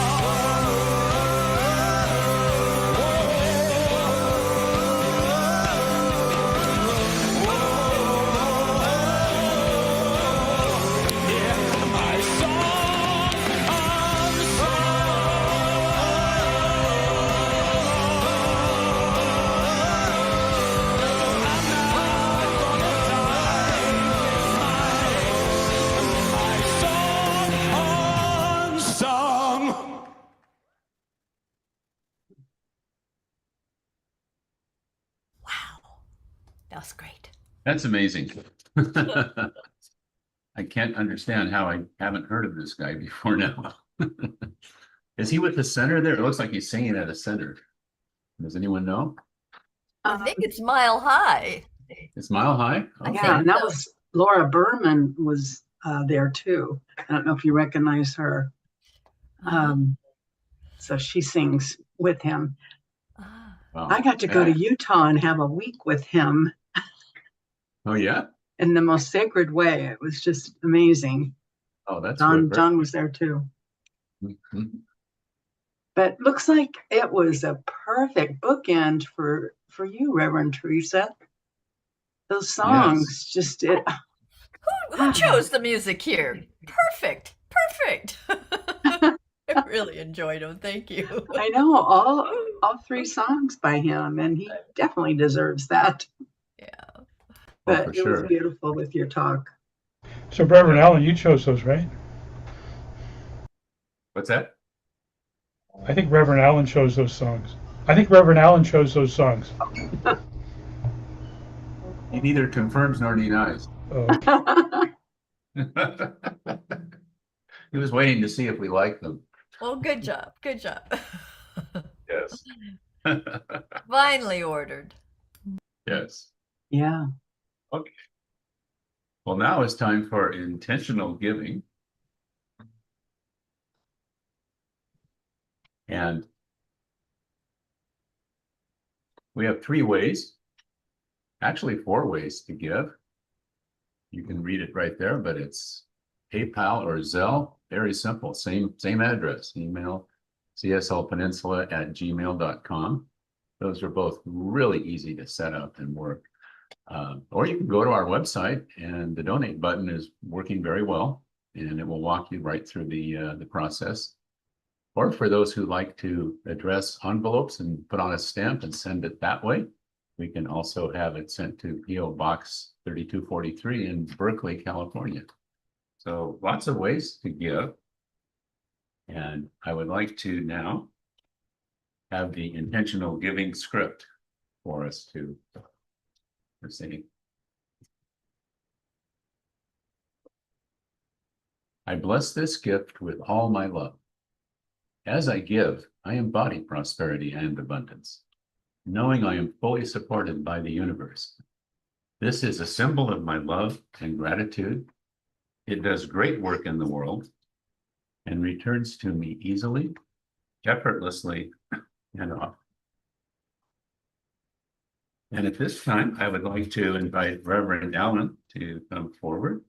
That was great.
That's amazing. I can't understand how I haven't heard of this guy before now. Is he with the center there? It looks like he's singing at a center. Does anyone know?
I think it's Mile High.
It's Mile High?
I
Okay.
Yeah, and that
so.
was Laura Berman was there too. I don't know if you recognize her. So she sings with him.
Ah.
Wow.
I got to go to Utah and have a week with him
Oh, yeah?
in the most sacred way. It was just amazing.
Oh, that's
John was there too.
Mhm.
But looks like it was a perfect bookend for you, Reverend Teresa. Those songs just
Who chose the music here? Perfect. Perfect. I really enjoyed them. Thank you.
I know all three songs by him, and he definitely deserves that.
Yeah.
But
for
it
sure.
was beautiful with your talk.
So, Reverend Allen, you chose those, right?
What's that?
I think Reverend Allen chose those songs.
He neither confirms nor denies.
Oh,
He was waiting to see if we liked them.
Well, good job. Good job.
Yes.
Finely ordered.
Yes.
Yeah.
Okay. Well, now it's time for intentional giving. And we have 3 ways, actually 4 ways to give. You can read it right there, but it's PayPal or Zelle. Very simple. Same address. Email cslpeninsula@gmail.com. Those are both really easy to set up and work. Or you can go to our website, and the donate button is working very well, and it will walk you right through the process. Or for those who like to address envelopes and put on a stamp and send it that way, we can also have it sent to P.O. Box 3243 in Berkeley, California. So lots of ways to give. And I would like to now have the intentional giving script for us to see. I bless this gift with all my love. As I give, I embody prosperity and abundance, knowing I am fully supported by the universe. This is a symbol of my love and gratitude. It does great work in the world and returns to me easily, effortlessly, and often. And at this time, I would like to invite Reverend Allen to come forward.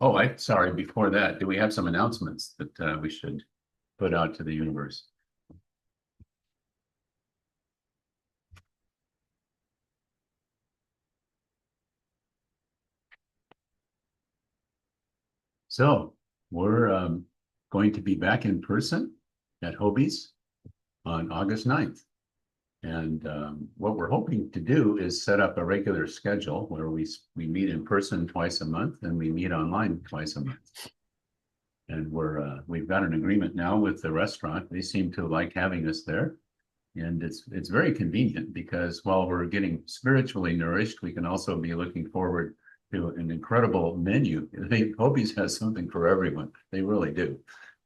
Oh, sorry, before that, do we have some announcements that we should put out to the universe? So we're going to be back in person at Hobie's on August 9th. And what we're hoping to do is set up a regular schedule where we meet in person twice a month and we meet online twice a month. And we've got an agreement now with the restaurant. They seem to like having us there. And it's very convenient because while we're getting spiritually nourished, we can also be looking forward to an incredible menu. I think Hobie's has something for everyone. They really do.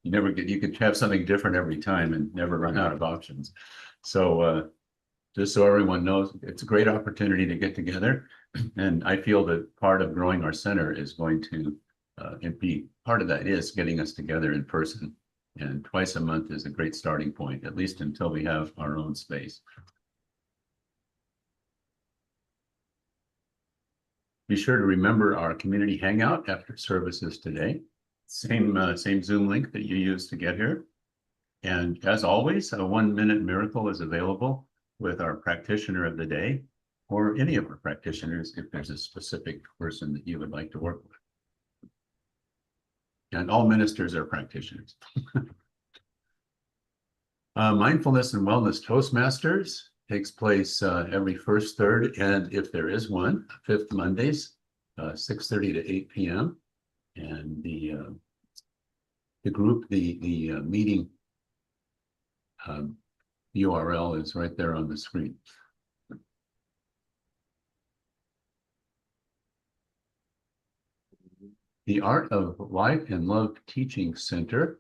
You could have something different every time and never run out of options. So just so everyone knows, it's a great opportunity to get together. And I feel that part of growing our center is going to be part of that is getting us together in person. And twice a month is a great starting point, at least until we have our own space. Be sure to remember our community hangout after services today. Same Zoom link that you used to get here. And as always, a 1-minute miracle is available with our practitioner of the day, or any of our practitioners if there's a specific person that you would like to work with. And all ministers are practitioners. Mindfulness and Wellness Toastmasters takes place every first, third, and if there is one, fifth Mondays, 6:30 to 8 p.m. And the meeting URL is right there on the screen. The Art of Life and Love Teaching Center.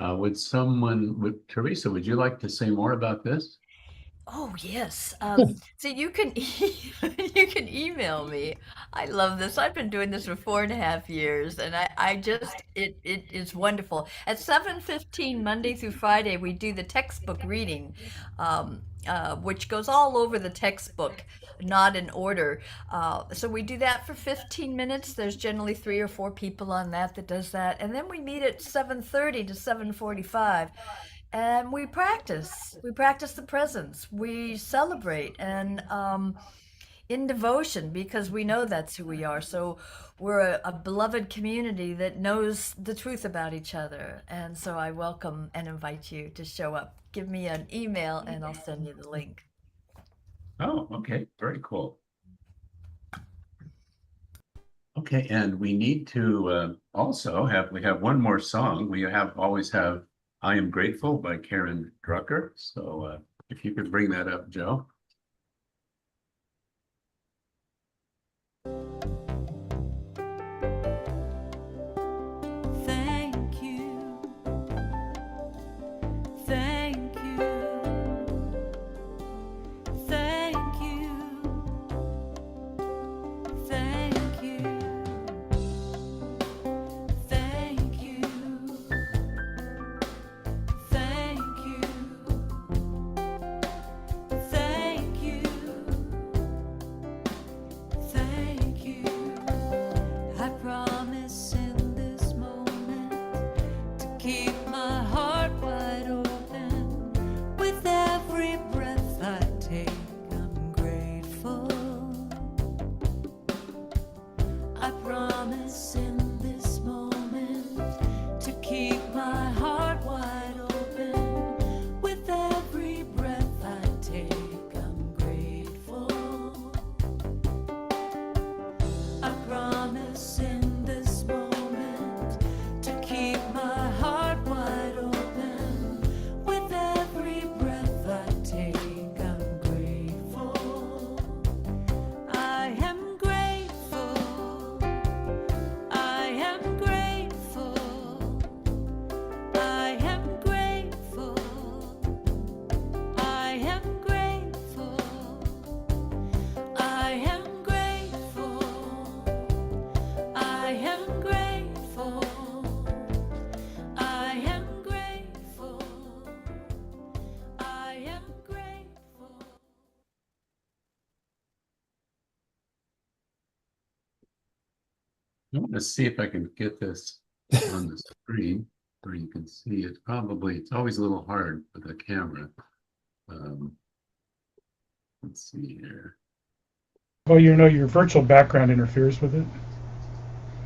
Teresa, would you like to say more about this?
Oh yes. So you can you can email me. I love this. I've been doing this for 4.5 years, and I just it is wonderful. At 7:15 Monday through Friday, we do the textbook reading, which goes all over the textbook, not in order. So we do that for 15 minutes. There's generally 3 or 4 people on that does that, and then we meet at 7:30 to 7:45. And we practice. We practice the presence. We celebrate and in devotion because we know that's who we are. So we're a beloved community that knows the truth about each other. And so I welcome and invite you to show up. Give me an email and I'll send you the link.
Oh, okay, very cool. Okay, and we need to we have one more song. We always have I Am Grateful by Karen Drucker. So if you could bring that up, Joe.
Thank you. Thank you. Thank you. Thank you. Thank you. Thank you. Thank you. Thank you. I promise in this moment to keep my heart wide open. With every breath I take, I'm grateful. I promise in this moment to keep my heart wide open. With every breath I take, I'm grateful. I promise in this moment to keep my heart wide open. With every breath I take, I'm grateful. I am grateful. I am grateful. I am grateful. I am grateful. I am grateful. I am grateful. I am grateful. I am grateful.
I want to see if I can get this on the screen where you can see it. It's always a little hard with the camera. Let's see here.
Well, your virtual background interferes with it.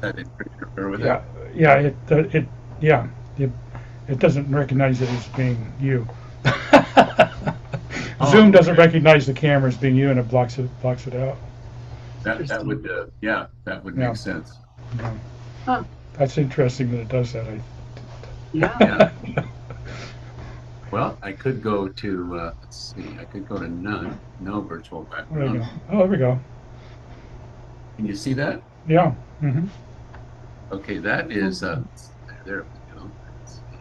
That didn't interfere with
Yeah,
it.
yeah, it doesn't recognize it as being you. Zoom doesn't
Okay.
recognize the camera as being you, and it blocks it out.
That would that would
Yeah.
make sense.
Yeah.
Huh.
That's interesting that it does that.
Yeah.
Yeah. Well, I could go to let's see. I could go to no virtual
There we go.
background.
Oh, there we go.
Can you see that?
Yeah. Mm-hmm.
Okay, that is there we go. Let's see.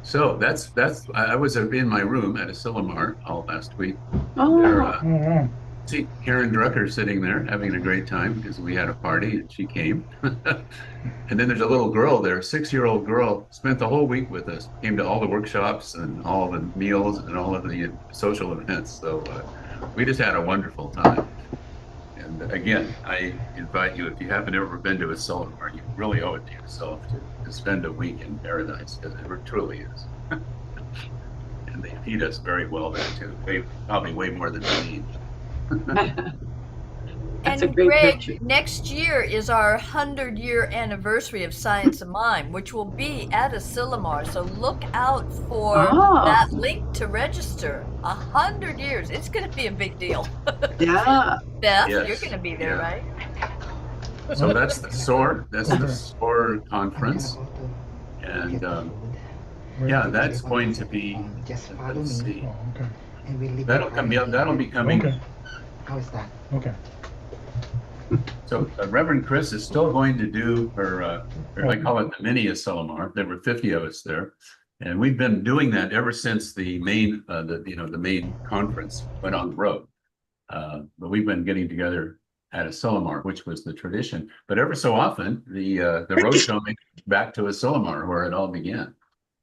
So I was in my room at a Silomar all last week. There,
Oh,
Oh, wow.
see Karen Drucker sitting there having a great time because we had a party and she came. And then there's a little girl there, 6-year-old girl, spent the whole week with us, came to all the workshops and all the meals and all of the social events. So we just had a wonderful time. And again, I invite you, if you haven't ever been to a Silomar, you really owe it to yourself to spend a week in paradise, because it truly is. And they feed us very well there too, probably way more than we need.
that's a
And
great
Greg,
picture.
next year is our 100-year anniversary of Science of Mind, which will be at Asilomar. So look out for
Oh,
that link to register. 100 years. It's going to be a big deal.
yeah.
Beth,
Yes,
you're going to be there,
yeah.
right?
So that's the SOAR, that's the
Okay.
SOAR conference. And yeah, that's going to be, let's see,
Oh, okay.
that'll be coming.
Okay.
How is that?
Okay.
So Reverend Chris is still going to do her I call it the mini Asilomar. There were 50 of us there. And we've been doing that ever since the main, the main conference went on the road. But we've been getting together at Asilomar, which was the tradition. But ever so often, the roadshow makes it back to Asilomar, where it all began.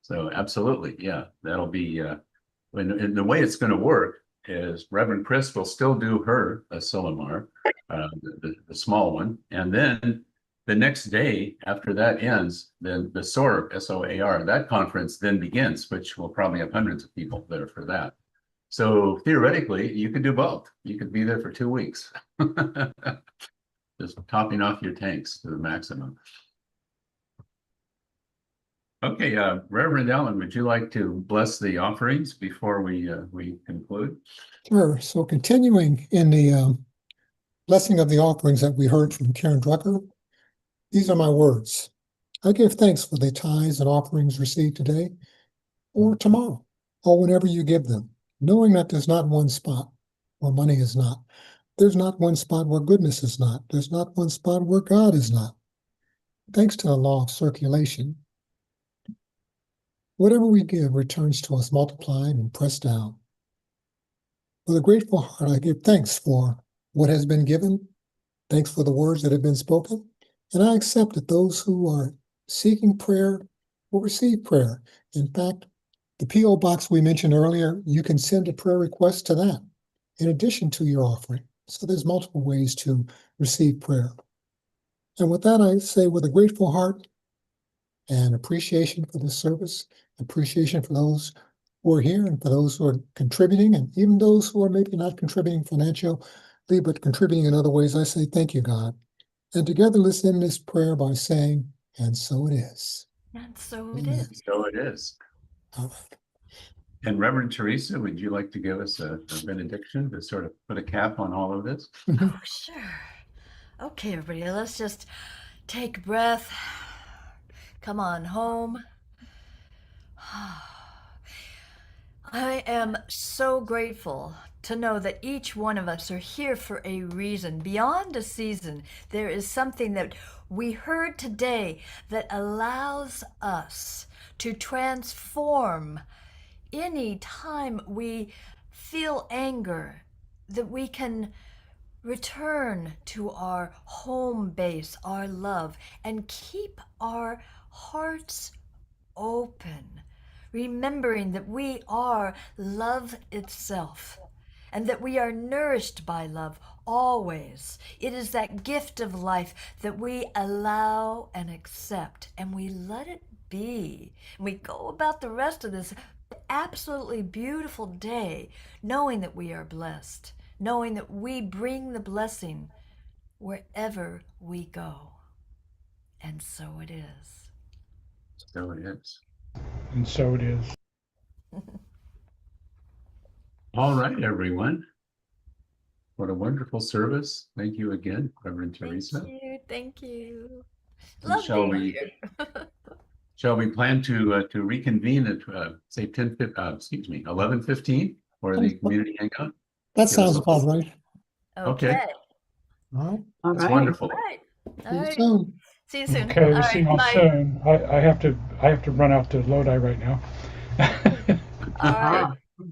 So absolutely, yeah, that'll be. And the way it's going to work is Reverend Chris will still do her Asilomar, the small one, and then the next day after that ends, then the SOAR, SOAR, that conference then begins, which will probably have hundreds of people there for that. So theoretically, you could do both. You could be there for 2 weeks. Just topping off your tanks to the maximum. Okay, Reverend Allen, would you like to bless the offerings before we conclude?
Sure. So continuing in the blessing of the offerings that we heard from Karen Drucker, these are my words. I give thanks for the tithes and offerings received today or tomorrow, or whenever you give them, knowing that there's not one spot where money is not. There's not one spot where goodness is not. There's not one spot where God is not. Thanks to the law of circulation, whatever we give returns to us multiplied and pressed down. With a grateful heart, I give thanks for what has been given, thanks for the words that have been spoken, and I accept that those who are seeking prayer will receive prayer. In fact, the P.O. box we mentioned earlier, you can send a prayer request to that in addition to your offering. So there's multiple ways to receive prayer. And with that, I say with a grateful heart and appreciation for this service, appreciation for those who are here and for those who are contributing, and even those who are maybe not contributing financially, but contributing in other ways, I say thank you, God. And together, let's end this prayer by saying, and so it is.
And so it
Amen.
is.
So it is.
All right.
And Reverend Teresa, would you like to give us a benediction to sort of put a cap on all of this?
Oh, sure. Okay, everybody, let's just take a breath. Come on home. I am so grateful to know that each one of us are here for a reason. Beyond a season, there is something that we heard today that allows us to transform any time we feel anger, that we can return to our home base, our love, and keep our hearts open, remembering that we are love itself and that we are nourished by love always. It is that gift of life that we allow and accept, and we let it be. And we go about the rest of this absolutely beautiful day knowing that we are blessed, knowing that we bring the blessing wherever we go. And so it is.
So it is.
And so it is.
All right, everyone. What a wonderful service. Thank you again, Reverend Teresa.
Thank you. Thank you.
And
Love
shall
being
we-
here.
Shall we plan to reconvene at say 11:15 for the community hangout?
That sounds about right.
Okay.
All right.
All
That's
right.
wonderful.
All right. All
See you
right.
soon.
See you soon.
Okay,
All
we'll see
right.
you
Bye.
soon. I have to run out to Lodi right now.
All right.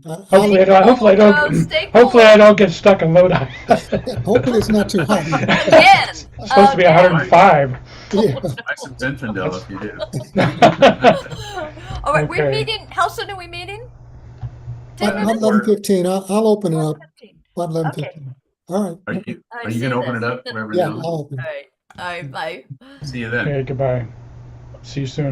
Hopefully,
Stay cool, stay
hopefully I
cool.
don't get stuck in Lodi.
Hopefully it's not too hot.
Again.
It's supposed to be 105.
Yeah.
Buy some Zinfandel if you do.
All right, we're
Okay.
meeting. How soon are we meeting? 10
About
minutes?
11:15. I'll open it up.
15.
About 11:15.
Okay.
All right.
Are
I
you
see
gonna open
this.
it up, Reverend?
Yeah,
Allen?
I'll open it.
All right. All right. Bye.
See you then.
Okay, goodbye. See you soon.